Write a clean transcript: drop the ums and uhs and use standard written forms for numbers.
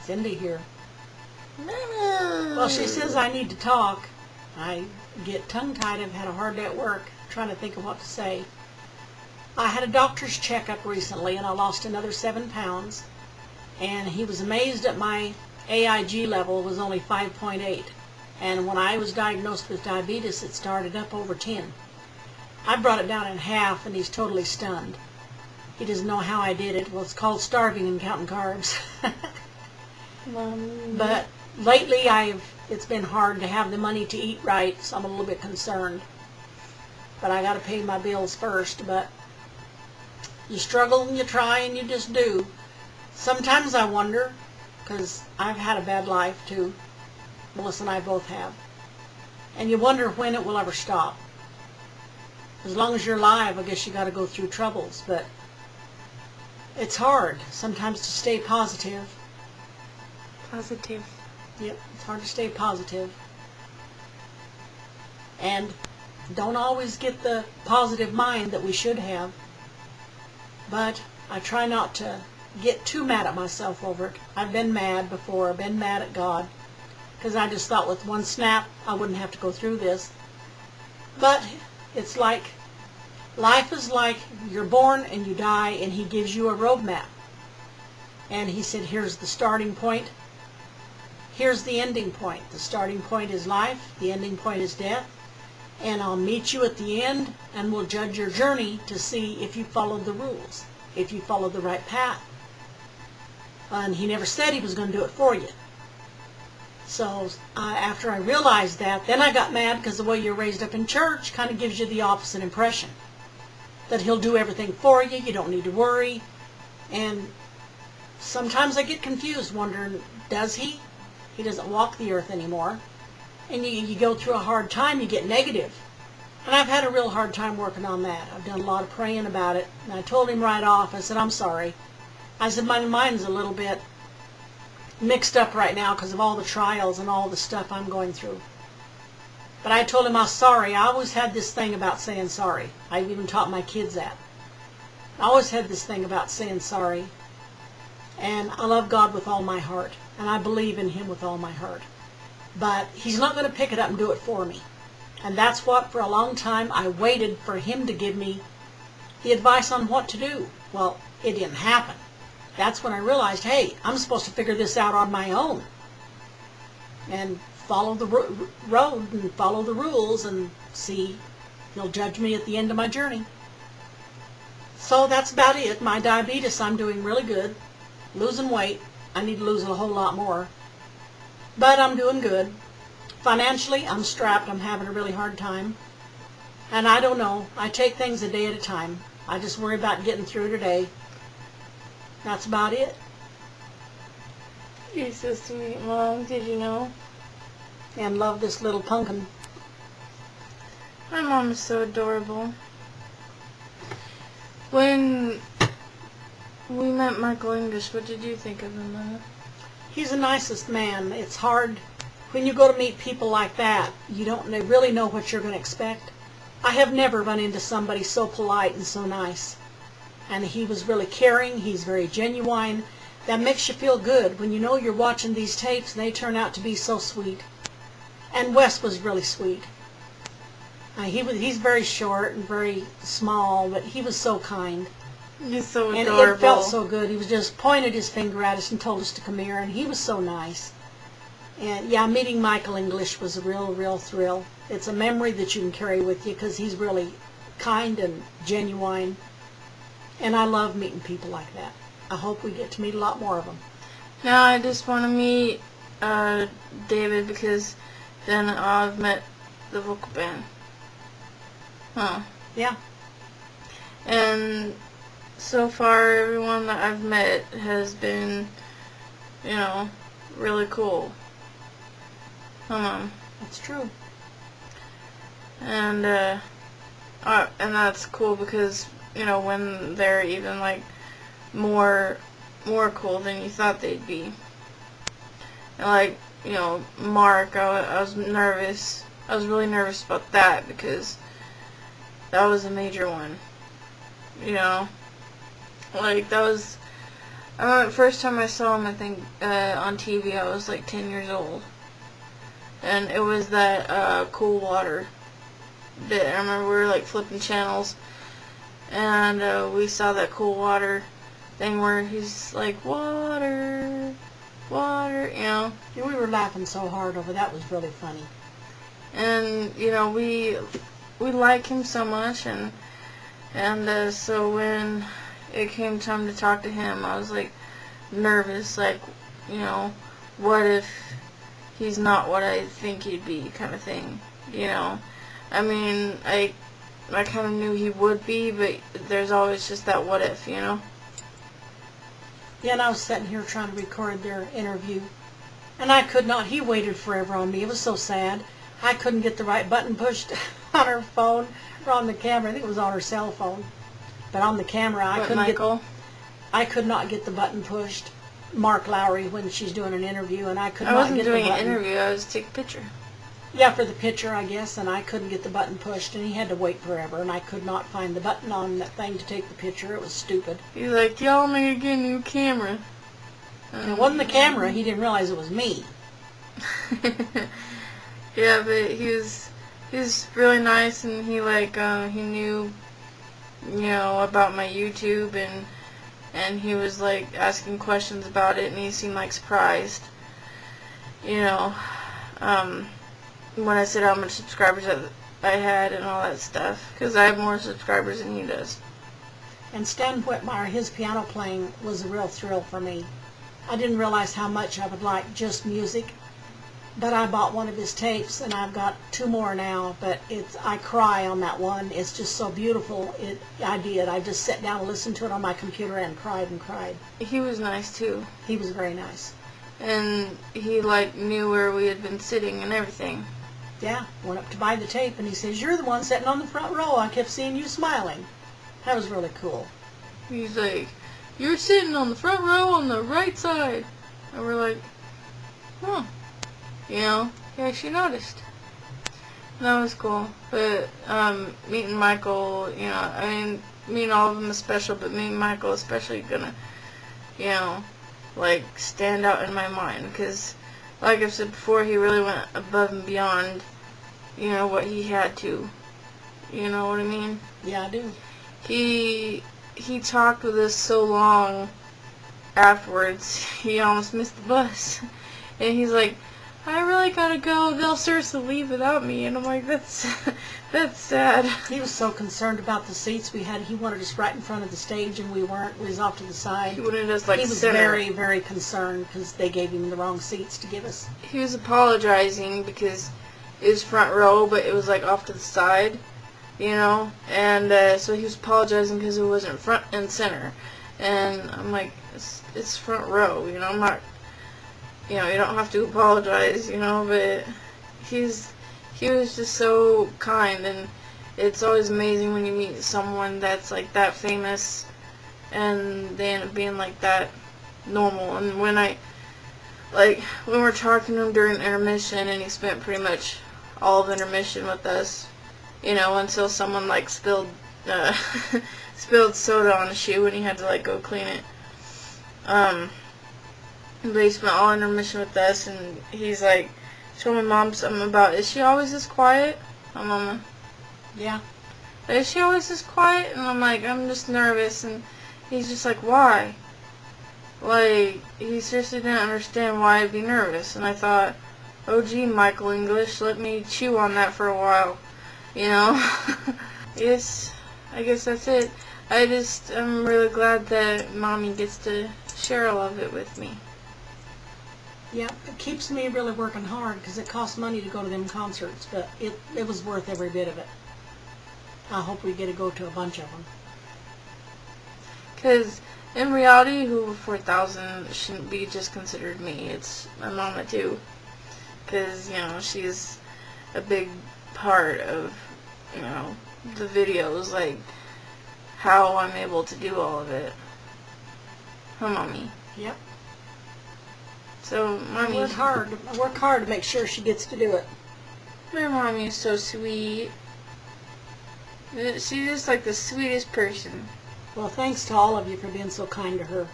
Cindy here. Well, she says I need to talk. I get tongue-tied. I've had a hard day at work trying to think of what to say. I had a doctor's checkup recently, and I lost another 7 pounds. And he was amazed at my AIG level was only 5.8. And when I was diagnosed with diabetes, it started up over 10. I brought it down in half, and he's totally stunned. He doesn't know how I did it. Well, it's called starving and counting carbs. But lately, it's been hard to have the money to eat right, so I'm a little bit concerned. But I got to pay my bills first. But you struggle and you try and you just do. Sometimes I wonder, because I've had a bad life too. Melissa and I both have. And you wonder when it will ever stop. As long as you're alive, I guess you got to go through troubles. But it's hard sometimes to stay positive. Positive. Yep, it's hard to stay positive. And don't always get the positive mind that we should have. But I try not to get too mad at myself over it. I've been mad before. I've been mad at God. Because I just thought with one snap I wouldn't have to go through this. But it's like, life is like you're born and you die, and He gives you a roadmap. And He said, here's the starting point. Here's the ending point. The starting point is life. The ending point is death. And I'll meet you at the end, and we'll judge your journey to see if you followed the rules, if you followed the right path. And He never said He was going to do it for you. So after I realized that, then I got mad, because the way you're raised up in church kind of gives you the opposite impression. That He'll do everything for you, you don't need to worry. And sometimes I get confused, wondering, does He? He doesn't walk the earth anymore. And you go through a hard time, you get negative. And I've had a real hard time working on that. I've done a lot of praying about it. And I told Him right off, I said, I'm sorry. I said, my mind's a little bit mixed up right now because of all the trials and all the stuff I'm going through. But I told Him I was sorry. I always had this thing about saying sorry. I've even taught my kids that. I always had this thing about saying sorry. And I love God with all my heart. And I believe in Him with all my heart. But He's not going to pick it up and do it for me. And that's what, for a long time, I waited for Him to give me the advice on what to do. Well, it didn't happen. That's when I realized, hey, I'm supposed to figure this out on my own. And follow the road and follow the rules and see. He'll judge me at the end of my journey. So that's about it. My diabetes, I'm doing really good. Losing weight. I need to lose a whole lot more. But I'm doing good. Financially, I'm strapped. I'm having a really hard time. And I don't know. I take things a day at a time. I just worry about getting through today. That's about it. You're so sweet, Mom. Did you know? And love this little pumpkin. My mom is so adorable. When we met Michael English, what did you think of him, Mama? He's the nicest man. It's hard when you go to meet people like that. You don't really know what you're going to expect. I have never run into somebody so polite and so nice. And he was really caring. He's very genuine. That makes you feel good when you know you're watching these tapes and they turn out to be so sweet. And Wes was really sweet. He's very short and very small, but he was so kind. He's so and adorable. It felt so good. He was just pointed his finger at us and told us to come here, and he was so nice. And yeah, meeting Michael English was a real thrill. It's a memory that you can carry with you because he's really kind and genuine. And I love meeting people like that. I hope we get to meet a lot more of them. Now I just want to meet David, because then I've met the vocal band. Huh. Yeah. And so far, everyone that I've met has been, really cool. That's true. And that's cool because, when they're even, more cool than you thought they'd be. And, Mark, I was nervous. I was really nervous about that because that was a major one. That was First time I saw him, I think, on TV, I was like 10 years old. And it was that, Cool Water bit. I remember we were like flipping channels, and we saw that Cool Water thing where he's like, water, water, you know. Yeah, we were laughing so hard over that. Was really funny. And, you know, we like him so much, and so when it came time to talk to him, I was like nervous, like, you know, what if he's not what I think he'd be, kind of thing, you know. I mean, I kind of knew he would be, but there's always just that what if, you know. Yeah, and I was sitting here trying to record their interview, and I could not. He waited forever on me. It was so sad. I couldn't get the right button pushed on her phone or on the camera. I think it was on her cell phone, but on the camera I could not get the button pushed. Mark Lowry, when she's doing an interview, and I could not get the button. I wasn't doing an interview. I was taking a picture. Yeah, for the picture, I guess, and I couldn't get the button pushed, and he had to wait forever, and I could not find the button on that thing to take the picture. It was stupid. He's like, y'all need to get a new camera. And it wasn't the camera. He didn't realize it was me. Yeah, but he was really nice, and he he knew, you know, about my YouTube, and he was like asking questions about it, and he seemed like surprised, you know, when I said how much subscribers I had and all that stuff, because I have more subscribers than he does. And Stan Whitmire, his piano playing was a real thrill for me. I didn't realize how much I would like just music, but I bought one of his tapes, and I've got 2 more now, but I cry on that one. It's just so beautiful. I did. I just sat down and listened to it on my computer and cried and cried. He was nice, too. He was very nice. And he, like, knew where we had been sitting and everything. Yeah, went up to buy the tape, and he says, "You're the one sitting on the front row. I kept seeing you smiling." That was really cool. He's like, "You're sitting on the front row on the right side." And we're like, huh. You know, yeah, she noticed. That was cool. But, meeting Michael, you know, I mean, meeting all of them is special, but meeting Michael especially gonna, you know, like, stand out in my mind, because, like I've said before, he really went above and beyond, you know, what he had to. You know what I mean? Yeah, I do. He talked with us so long afterwards, he almost missed the bus. And he's like, "I really gotta go. They'll seriously leave without me." And I'm like, that's sad. He was so concerned about the seats we had. He wanted us right in front of the stage, and we weren't. We was off to the side. He wanted us like He was center. very, very concerned because they gave him the wrong seats to give us. He was apologizing because it was front row, but it was like off to the side, you know. And so he was apologizing because it wasn't front and center. And I'm like, it's front row, you know. I'm not. You know, you don't have to apologize, you know, but he was just so kind, and it's always amazing when you meet someone that's like that famous and they end up being like that normal. And when we're talking to him during intermission, and he spent pretty much all of intermission with us, you know, until someone like spilled soda on his shoe and he had to like go clean it. But he spent all intermission with us, and he's like, told my mom something about, "Is she always this quiet?" My mama. Yeah. "Is she always this quiet?" And I'm like, "I'm just nervous." And he's just like, "Why?" Like, he seriously didn't understand why I'd be nervous. And I thought, oh gee, Michael English, let me chew on that for a while. You know? Yes, I guess that's it. I'm really glad that Mommy gets to share all of it with me. Yeah, it keeps me really working hard because it costs money to go to them concerts, but it was worth every bit of it. I hope we get to go to a bunch of them. Because in reality, Who 4000 shouldn't be just considered me. It's my mama too. Because, you know, she's a big part of, you know, the videos, like how I'm able to do all of it. Huh, Mommy? Yep. So, Mommy... I work hard to make sure she gets to do it. My Mommy is so sweet. She's just like the sweetest person. Well, thanks to all of you for being so kind to her.